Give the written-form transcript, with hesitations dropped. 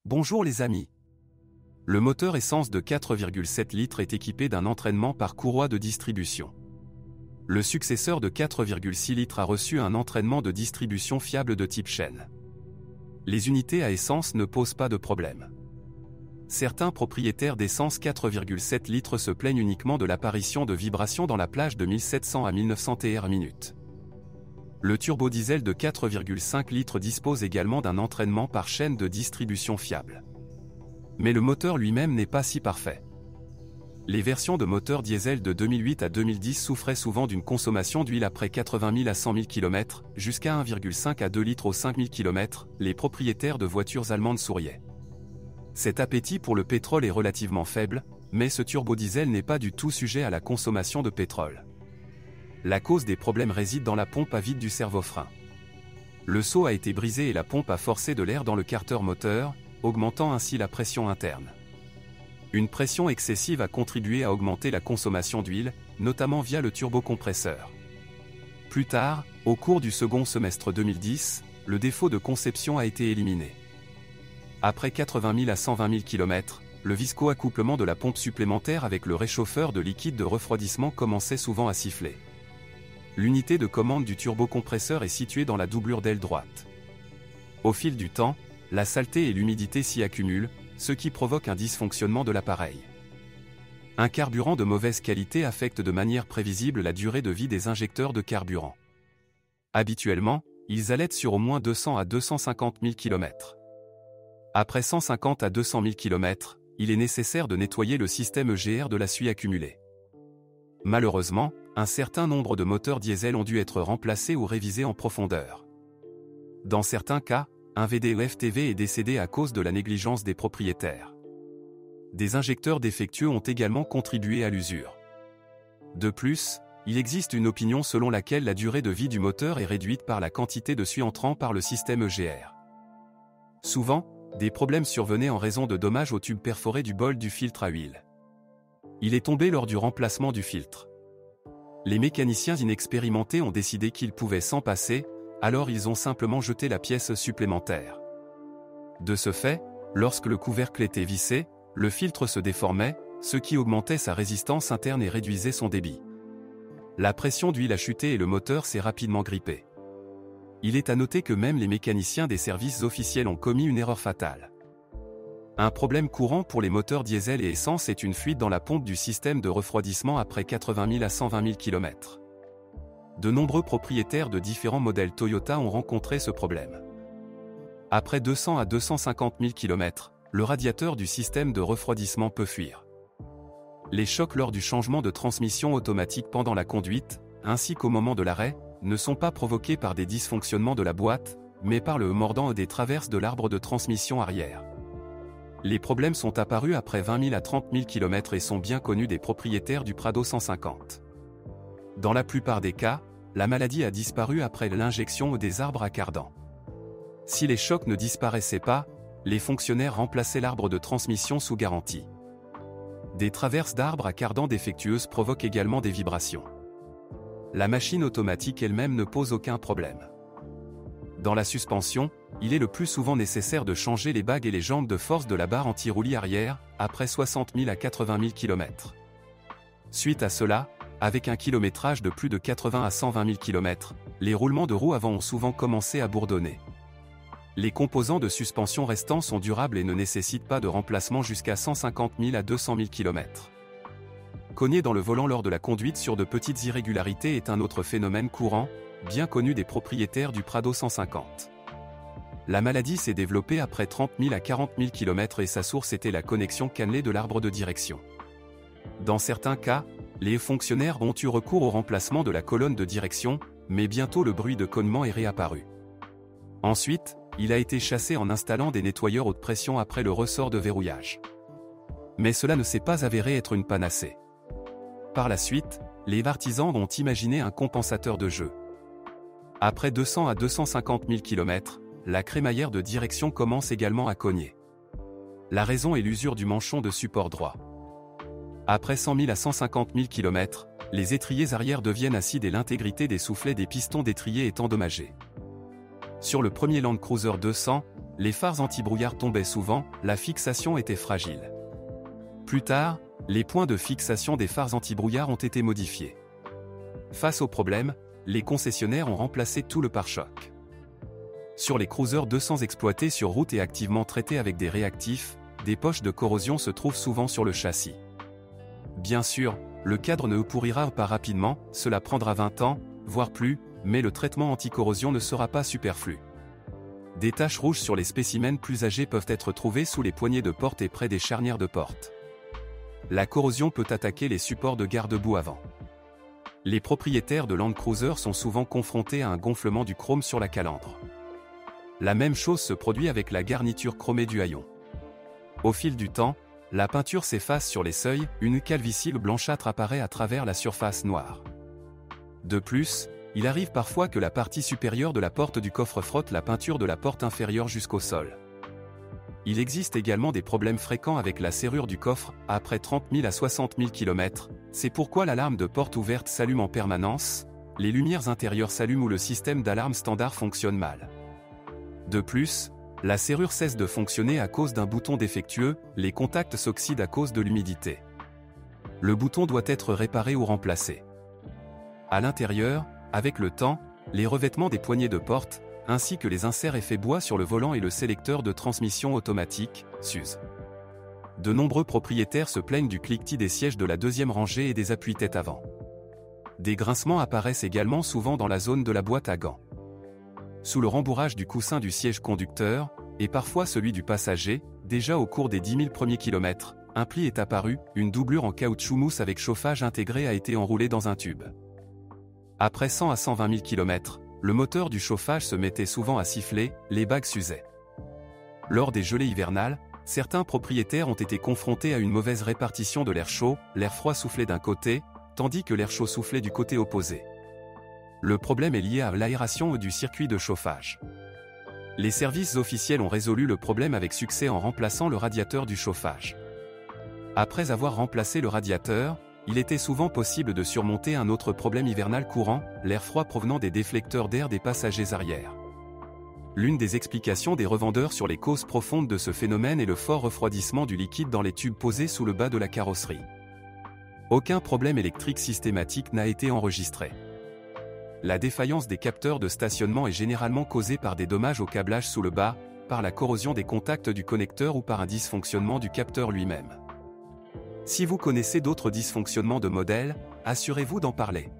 Bonjour les amis. Le moteur essence de 4,7 litres est équipé d'un entraînement par courroie de distribution. Le successeur de 4,6 litres a reçu un entraînement de distribution fiable de type chaîne. Les unités à essence ne posent pas de problème. Certains propriétaires d'essence 4,7 litres se plaignent uniquement de l'apparition de vibrations dans la plage de 1700 à 1900 TR/minute. Le turbodiesel de 4,5 litres dispose également d'un entraînement par chaîne de distribution fiable. Mais le moteur lui-même n'est pas si parfait. Les versions de moteurs diesel de 2008 à 2010 souffraient souvent d'une consommation d'huile après 80 000 à 100 000 km, jusqu'à 1,5 à 2 litres aux 5 000 km, les propriétaires de voitures allemandes souriaient. Cet appétit pour le pétrole est relativement faible, mais ce turbodiesel n'est pas du tout sujet à la consommation de pétrole. La cause des problèmes réside dans la pompe à vide du servofrein. Le seau a été brisé et la pompe a forcé de l'air dans le carter moteur, augmentant ainsi la pression interne. Une pression excessive a contribué à augmenter la consommation d'huile, notamment via le turbocompresseur. Plus tard, au cours du second semestre 2010, le défaut de conception a été éliminé. Après 80 000 à 120 000 km, le visco-accouplement de la pompe supplémentaire avec le réchauffeur de liquide de refroidissement commençait souvent à siffler. L'unité de commande du turbocompresseur est située dans la doublure d'aile droite. Au fil du temps, la saleté et l'humidité s'y accumulent, ce qui provoque un dysfonctionnement de l'appareil. Un carburant de mauvaise qualité affecte de manière prévisible la durée de vie des injecteurs de carburant. Habituellement, ils allaitent sur au moins 200 à 250 000 km. Après 150 à 200 000 km, il est nécessaire de nettoyer le système EGR de la suie accumulée. Malheureusement, un certain nombre de moteurs diesel ont dû être remplacés ou révisés en profondeur. Dans certains cas, un VDEF-TV est décédé à cause de la négligence des propriétaires. Des injecteurs défectueux ont également contribué à l'usure. De plus, il existe une opinion selon laquelle la durée de vie du moteur est réduite par la quantité de suie entrant par le système EGR. Souvent, des problèmes survenaient en raison de dommages au tube perforé du bol du filtre à huile. Il est tombé lors du remplacement du filtre. Les mécaniciens inexpérimentés ont décidé qu'ils pouvaient s'en passer, alors ils ont simplement jeté la pièce supplémentaire. De ce fait, lorsque le couvercle était vissé, le filtre se déformait, ce qui augmentait sa résistance interne et réduisait son débit. La pression d'huile a chuté et le moteur s'est rapidement grippé. Il est à noter que même les mécaniciens des services officiels ont commis une erreur fatale. Un problème courant pour les moteurs diesel et essence est une fuite dans la pompe du système de refroidissement après 80 000 à 120 000 km. De nombreux propriétaires de différents modèles Toyota ont rencontré ce problème. Après 200 à 250 000 km, le radiateur du système de refroidissement peut fuir. Les chocs lors du changement de transmission automatique pendant la conduite, ainsi qu'au moment de l'arrêt, ne sont pas provoqués par des dysfonctionnements de la boîte, mais par le mordant des traverses de l'arbre de transmission arrière. Les problèmes sont apparus après 20 000 à 30 000 km et sont bien connus des propriétaires du Prado 150. Dans la plupart des cas, la maladie a disparu après l'injection des arbres à cardan. Si les chocs ne disparaissaient pas, les fonctionnaires remplaçaient l'arbre de transmission sous garantie. Des traverses d'arbres à cardan défectueuses provoquent également des vibrations. La machine automatique elle-même ne pose aucun problème. Dans la suspension, il est le plus souvent nécessaire de changer les bagues et les jambes de force de la barre anti-roulis arrière, après 60 000 à 80 000 km. Suite à cela, avec un kilométrage de plus de 80 à 120 000 km, les roulements de roues avant ont souvent commencé à bourdonner. Les composants de suspension restants sont durables et ne nécessitent pas de remplacement jusqu'à 150 000 à 200 000 km. Cogner dans le volant lors de la conduite sur de petites irrégularités est un autre phénomène courant, bien connu des propriétaires du Prado 150. La maladie s'est développée après 30 000 à 40 000 km et sa source était la connexion cannelée de l'arbre de direction. Dans certains cas, les fonctionnaires ont eu recours au remplacement de la colonne de direction, mais bientôt le bruit de cognement est réapparu. Ensuite, il a été chassé en installant des nettoyeurs haute pression après le ressort de verrouillage. Mais cela ne s'est pas avéré être une panacée. Par la suite, les artisans ont imaginé un compensateur de jeu. Après 200 à 250 000 km, la crémaillère de direction commence également à cogner. La raison est l'usure du manchon de support droit. Après 100 000 à 150 000 km, les étriers arrière deviennent acides et l'intégrité des soufflets des pistons d'étrier est endommagée. Sur le premier Land Cruiser 200, les phares anti-brouillard tombaient souvent, la fixation était fragile. Plus tard, les points de fixation des phares anti-brouillard ont été modifiés. Face au problème, les concessionnaires ont remplacé tout le pare-choc. Sur les cruisers 200 exploités sur route et activement traités avec des réactifs, des poches de corrosion se trouvent souvent sur le châssis. Bien sûr, le cadre ne pourrira pas rapidement, cela prendra 20 ans, voire plus, mais le traitement anti-corrosion ne sera pas superflu. Des taches rouges sur les spécimens plus âgés peuvent être trouvées sous les poignées de porte et près des charnières de porte. La corrosion peut attaquer les supports de garde-boue avant. Les propriétaires de Land Cruiser sont souvent confrontés à un gonflement du chrome sur la calandre. La même chose se produit avec la garniture chromée du haillon. Au fil du temps, la peinture s'efface sur les seuils, une calvitie blanchâtre apparaît à travers la surface noire. De plus, il arrive parfois que la partie supérieure de la porte du coffre frotte la peinture de la porte inférieure jusqu'au sol. Il existe également des problèmes fréquents avec la serrure du coffre, après 30 000 à 60 000 km, c'est pourquoi l'alarme de porte ouverte s'allume en permanence, les lumières intérieures s'allument ou le système d'alarme standard fonctionne mal. De plus, la serrure cesse de fonctionner à cause d'un bouton défectueux, les contacts s'oxydent à cause de l'humidité. Le bouton doit être réparé ou remplacé. À l'intérieur, avec le temps, les revêtements des poignées de porte, ainsi que les inserts effets bois sur le volant et le sélecteur de transmission automatique, s'usent. De nombreux propriétaires se plaignent du cliquetis des sièges de la deuxième rangée et des appuis-têtes avant. Des grincements apparaissent également souvent dans la zone de la boîte à gants. Sous le rembourrage du coussin du siège conducteur, et parfois celui du passager, déjà au cours des 10 000 premiers kilomètres, un pli est apparu, une doublure en caoutchouc mousse avec chauffage intégré a été enroulée dans un tube. Après 100 à 120 000 km, le moteur du chauffage se mettait souvent à siffler, les bagues s'usaient. Lors des gelées hivernales, certains propriétaires ont été confrontés à une mauvaise répartition de l'air chaud, l'air froid soufflait d'un côté, tandis que l'air chaud soufflait du côté opposé. Le problème est lié à l'aération du circuit de chauffage. Les services officiels ont résolu le problème avec succès en remplaçant le radiateur du chauffage. Après avoir remplacé le radiateur, il était souvent possible de surmonter un autre problème hivernal courant, l'air froid provenant des déflecteurs d'air des passagers arrière. L'une des explications des revendeurs sur les causes profondes de ce phénomène est le fort refroidissement du liquide dans les tubes posés sous le bas de la carrosserie. Aucun problème électrique systématique n'a été enregistré. La défaillance des capteurs de stationnement est généralement causée par des dommages au câblage sous le bas, par la corrosion des contacts du connecteur ou par un dysfonctionnement du capteur lui-même. Si vous connaissez d'autres dysfonctionnements de modèle, assurez-vous d'en parler.